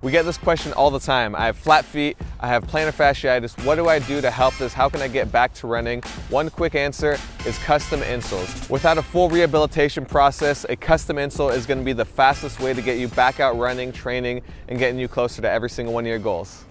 We get this question all the time. I have flat feet, I have plantar fasciitis. What do I do to help this? How can I get back to running? One quick answer is custom insoles. Without a full rehabilitation process, a custom insole is going to be the fastest way to get you back out running, training, and getting you closer to every single one of your goals.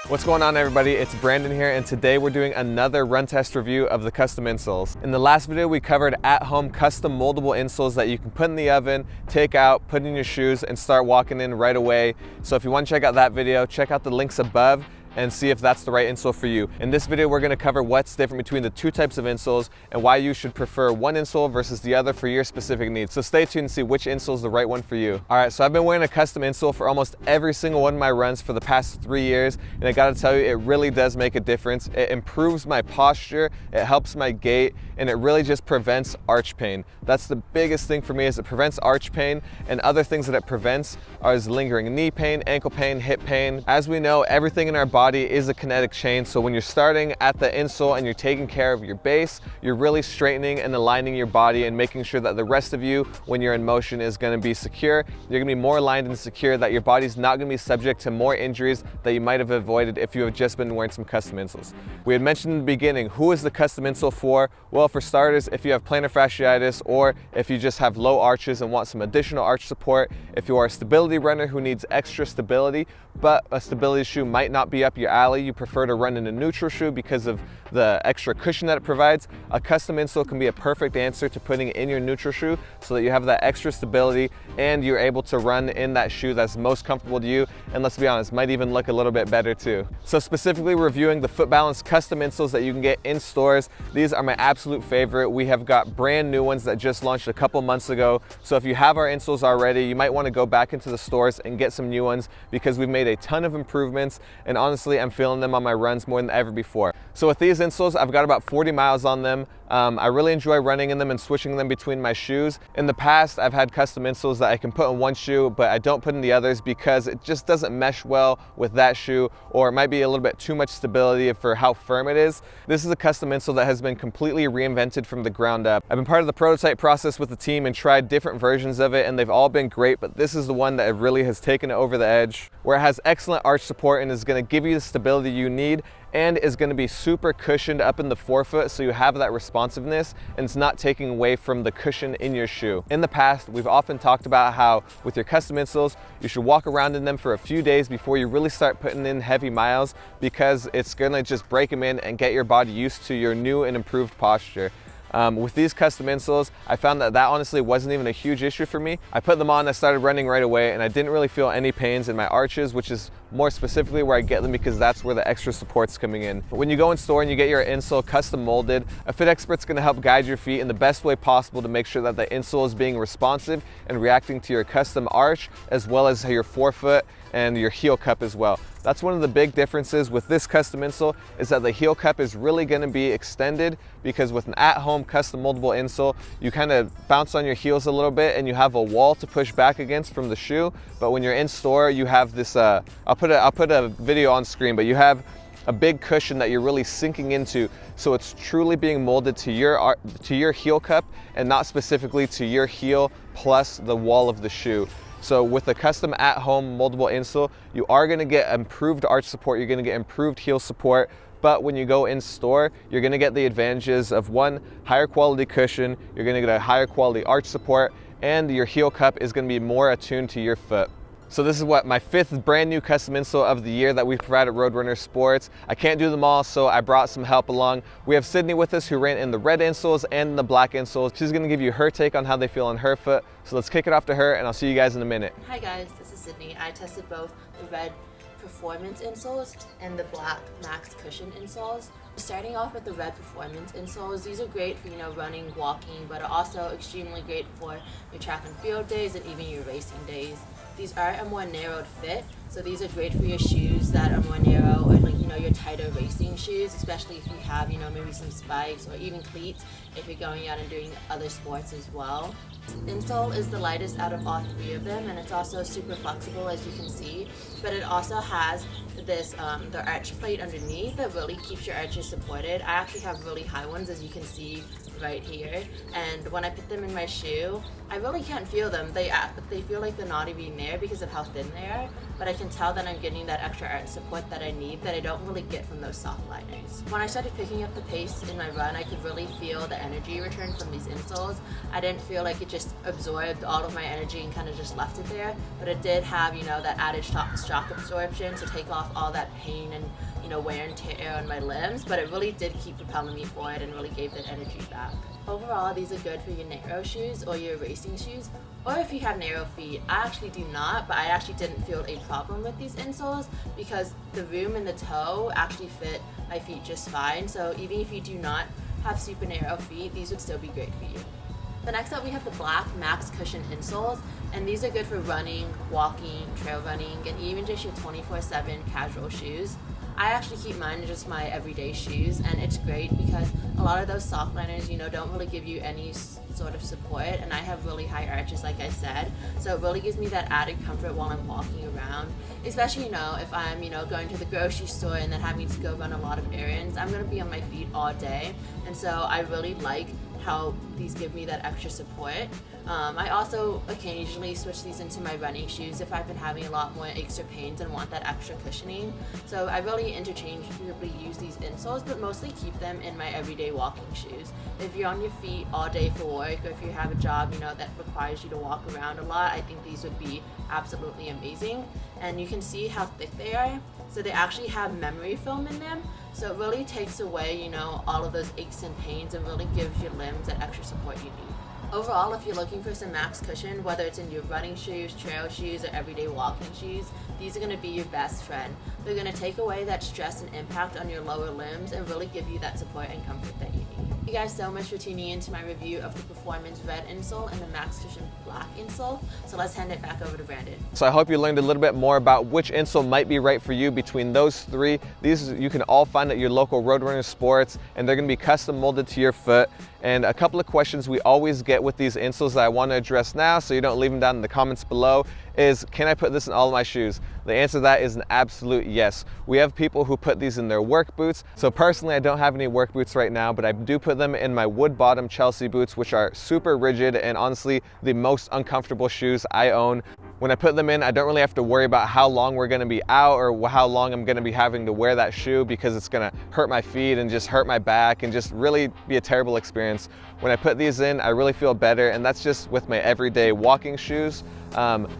What's going on, everybody? It's Brandon here, and today we're doing another run test review of the custom insoles. In the last video, we covered at-home custom moldable insoles that you can put in the oven, take out, put in your shoes, and start walking in right away. So if you want to check out that video, check out the links above and see if that's the right insole for you. In this video, we're gonna cover what's different between the two types of insoles and why you should prefer one insole versus the other for your specific needs. So stay tuned and see which insole is the right one for you. All right, so I've been wearing a custom insole for almost every single one of my runs for the past 3 years, and I gotta tell you, it really does make a difference. It improves my posture, it helps my gait, and it really just prevents arch pain. That's the biggest thing for me, is it prevents arch pain, and other things that it prevents are lingering knee pain, ankle pain, hip pain. As we know, everything in our body is a kinetic chain, so when you're starting at the insole and you're taking care of your base, you're really straightening and aligning your body and making sure that the rest of you, when you're in motion, is going to be secure. You're going to be more aligned and secure, that your body's not going to be subject to more injuries that you might have avoided if you have just been wearing some custom insoles. We had mentioned in the beginning, who is the custom insole for? Well, for starters, if you have plantar fasciitis, or if you just have low arches and want some additional arch support, if you are a stability runner who needs extra stability, but a stability shoe might not be up your alley, you prefer to run in a neutral shoe because of the extra cushion that it provides, a custom insole can be a perfect answer to putting in your neutral shoe so that you have that extra stability and you're able to run in that shoe that's most comfortable to you, and let's be honest, might even look a little bit better too. So specifically reviewing the Foot Balance custom insoles that you can get in stores, these are my absolute favorite. We have got brand new ones that just launched a couple months ago, so if you have our insoles already, you might want to go back into the stores and get some new ones because we've made a ton of improvements, and honestly, I'm feeling them on my runs more than ever before. So with these insoles, I've got about 40 miles on them. I really enjoy running in them and switching them between my shoes. In the past, I've had custom insoles that I can put in one shoe, but I don't put in the others because it just doesn't mesh well with that shoe, or it might be a little bit too much stability for how firm it is. This is a custom insole that has been completely reinvented from the ground up. I've been part of the prototype process with the team and tried different versions of it, and they've all been great, but this is the one that really has taken it over the edge, where it has excellent arch support and is going to give you the stability you need, and is going to be super cushioned up in the forefoot, so you have that responsiveness and it's not taking away from the cushion in your shoe. In the past, we've often talked about how with your custom insoles, you should walk around in them for a few days before you really start putting in heavy miles, because it's going to just break them in and get your body used to your new and improved posture. With these custom insoles, I found that honestly wasn't even a huge issue for me. I put them on, I started running right away, and I didn't really feel any pains in my arches, which is more specifically where I get them because that's where the extra support's coming in. But when you go in store and you get your insole custom molded, a fit expert's gonna help guide your feet in the best way possible to make sure that the insole is being responsive and reacting to your custom arch, as well as your forefoot and your heel cup as well. That's one of the big differences with this custom insole, is that the heel cup is really going to be extended, because with an at-home custom moldable insole, you kind of bounce on your heels a little bit and you have a wall to push back against from the shoe. But when you're in store, you have this, I'll put a video on screen, but you have a big cushion that you're really sinking into, so it's truly being molded to your heel cup and not specifically to your heel plus the wall of the shoe. So with a custom at-home moldable insole, you are going to get improved arch support, you're going to get improved heel support, but when you go in store, you're going to get the advantages of one, higher quality cushion, you're going to get a higher quality arch support, and your heel cup is going to be more attuned to your foot. So this is my 5th brand new custom insole of the year that we provide at Roadrunner Sports. I can't do them all, so I brought some help along. We have Sydney with us, who ran in the red insoles and in the black insoles. She's gonna give you her take on how they feel on her foot. So let's kick it off to her, and I'll see you guys in a minute. Hi guys, this is Sydney. I tested both the red performance insoles and the black max cushion insoles. Starting off with the red performance insoles, these are great for running, walking, but are also extremely great for your track and field days and even your racing days. These are a more narrowed fit, So these are great for your shoes that are more narrow, or like, you know, your tighter racing shoes, especially if you have, you know, maybe some spikes or even cleats if you're going out and doing other sports as well. Insole is the lightest out of all three of them, and it's also super flexible, as you can see, but it also has this the arch plate underneath that really keeps your arches supported. I actually have really high ones, as you can see right here, and when I put them in my shoe, I really can't feel them. They feel like they're not even there because of how thin they are, but I can tell that I'm getting that extra arch support that I need that I don't really get from those soft liners. When I started picking up the pace in my run, I could really feel the energy return from these insoles. I didn't feel like it just absorbed all of my energy and kind of just left it there, but it did have, you know, that added shock absorption to take off all that pain and, you know, wear and tear on my limbs, but it really did keep propelling me forward and really gave that energy back. Overall, these are good for your narrow shoes or your racing shoes, or if you have narrow feet. I actually do not, but I actually didn't feel a problem with these insoles because the room in the toe actually fit my feet just fine. So even if you do not have super narrow feet, these would still be great for you. So next up we have the black Max Cushion insoles, and these are good for running, walking, trail running, and even just your 24/7 casual shoes. I actually keep mine in just my everyday shoes, and it's great because a lot of those soft liners, you know, don't really give you any sort of support, and I have really high arches, like I said, so it really gives me that added comfort while I'm walking around, especially, you know, if I'm, you know, going to the grocery store and then having to go run a lot of errands. I'm going to be on my feet all day, and so I really like how these give me that extra support. I also occasionally switch these into my running shoes if I've been having a lot more aches or pains and want that extra cushioning. So I really interchangeably use these insoles, but mostly keep them in my everyday walking shoes. If you're on your feet all day for work, or if you have a job, you know, that requires you to walk around a lot, I think these would be absolutely amazing. And you can see how thick they are. So they actually have memory foam in them. So it really takes away, you know, all of those aches and pains and really gives your limbs that extra support you need. Overall, if you're looking for some max cushion, whether it's in your running shoes, trail shoes, or everyday walking shoes, these are going to be your best friend. They're going to take away that stress and impact on your lower limbs and really give you that support and comfort that you need. Thank you guys so much for tuning in to my review of the Performance Red insole and the Max Cushion Black insole. So let's hand it back over to Brandon. So I hope you learned a little bit more about which insole might be right for you between those three. These you can all find at your local Roadrunner Sports, and they're going to be custom molded to your foot. And a couple of questions we always get with these insoles that I want to address now, so you don't leave them down in the comments below, is can I put this in all of my shoes? The answer to that is an absolute yes. We have people who put these in their work boots. So personally, I don't have any work boots right now, but I do put them in my wood bottom Chelsea boots, which are super rigid and honestly the most uncomfortable shoes I own. When I put them in, I don't really have to worry about how long we're gonna be out or how long I'm gonna be having to wear that shoe, because it's gonna hurt my feet and just hurt my back and just really be a terrible experience. When I put these in, I really feel better, and that's just with my everyday walking shoes.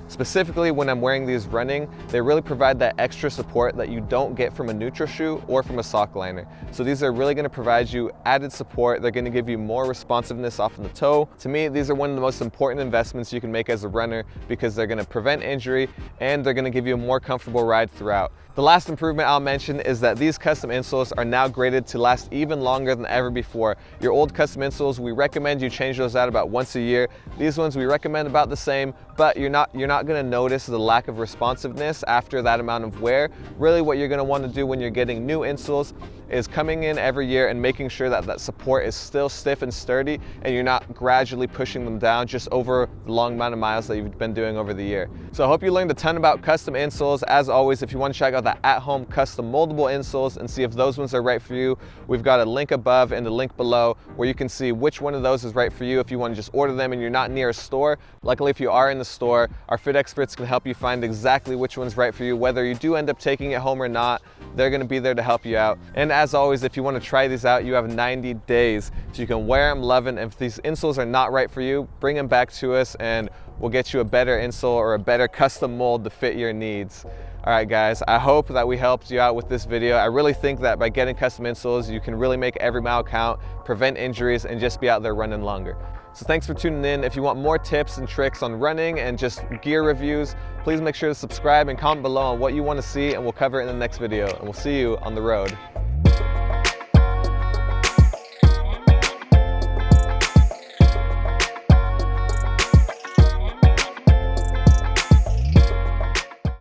Specifically when I'm wearing these running, they really provide that extra support that you don't get from a neutral shoe or from a sock liner. So these are really going to provide you added support. They're going to give you more responsiveness off of the toe. To me, these are one of the most important investments you can make as a runner, because they're going to prevent injury and they're going to give you a more comfortable ride throughout. The last improvement I'll mention is that these custom insoles are now graded to last even longer than ever before. Your old custom insoles, we recommend you change those out about once a year. These ones we recommend about the same, but you're not going to notice the lack of responsiveness after that amount of wear. Really what you're going to want to do when you're getting new insoles is coming in every year and making sure that that support is still stiff and sturdy, and you're not gradually pushing them down just over the long amount of miles that you've been doing over the year. So I hope you learned a ton about custom insoles. As always, if you want to check out the at-home custom moldable insoles and see if those ones are right for you, we've got a link above and a link below where you can see which one of those is right for you if you want to just order them and you're not near a store. Luckily, if you are in the store, our fit experts can help you find exactly which one's right for you. Whether you do end up taking it home or not, they're going to be there to help you out. And as always, if you want to try these out, you have 90 days so you can wear them, love them. If these insoles are not right for you, bring them back to us and we'll get you a better insole or a better custom mold to fit your needs. All right, guys, I hope that we helped you out with this video. I really think that by getting custom insoles, you can really make every mile count, prevent injuries, and just be out there running longer. So thanks for tuning in. If you want more tips and tricks on running and just gear reviews, please make sure to subscribe and comment below on what you want to see, and we'll cover it in the next video. And we'll see you on the road.